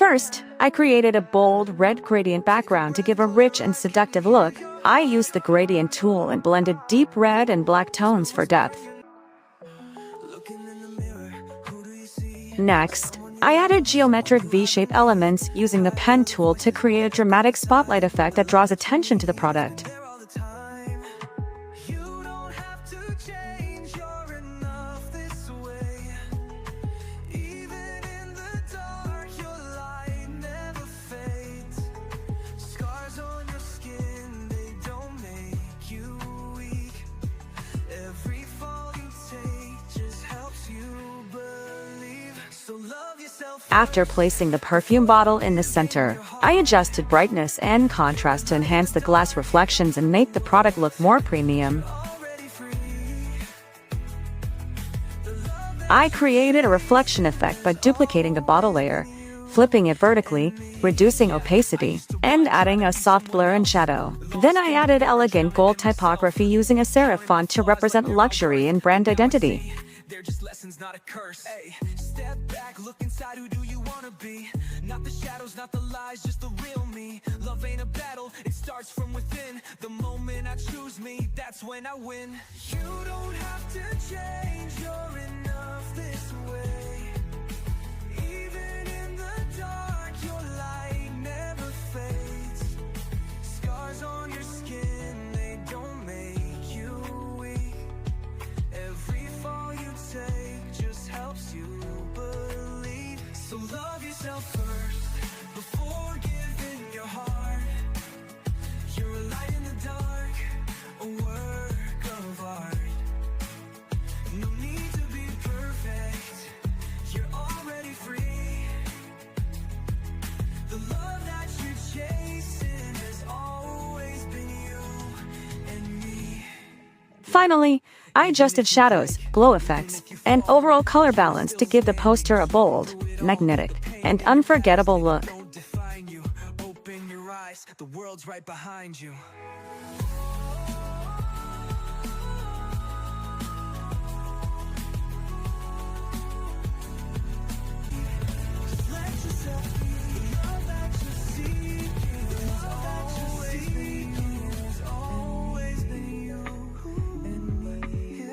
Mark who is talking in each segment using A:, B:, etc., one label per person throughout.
A: First, I created a bold red gradient background to give a rich and seductive look. I used the gradient tool and blended deep red and black tones for depth. Next, I added geometric V-shape elements using the pen tool to create a dramatic spotlight effect that draws attention to the product. After placing the perfume bottle in the center, I adjusted brightness and contrast to enhance the glass reflections and make the product look more premium. I created a reflection effect by duplicating the bottle layer, flipping it vertically, reducing opacity, and adding a soft blur and shadow. Then I added elegant gold typography using a serif font to represent luxury and brand identity.
B: They're just lessons, not a curse. Ay, step back, look inside, who do you wanna be? Not the shadows, not the lies, just the real me. Love ain't a battle, it starts from within. The moment I choose me, that's when I win. You don't have to change, you're enough this way. Even in the dark, your light never fades. Scars on your skin, they don't make you weak. Every fall you take just helps you believe. So love yourself first before giving your heart. You're a light in the dark, a work of art. No need to be perfect, you're already free. The love that you're chasing has always been you and me.
A: Finally, I adjusted shadows, glow effects, and overall color balance to give the poster a bold, magnetic, and unforgettable look.
B: Don't define you, open your eyes, the world's right behind you. Just let yourself be. The love that you're seeking has always been you and me.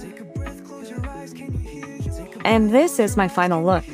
B: Take a breath, close your eyes, can you hear you?
A: And this is my final look.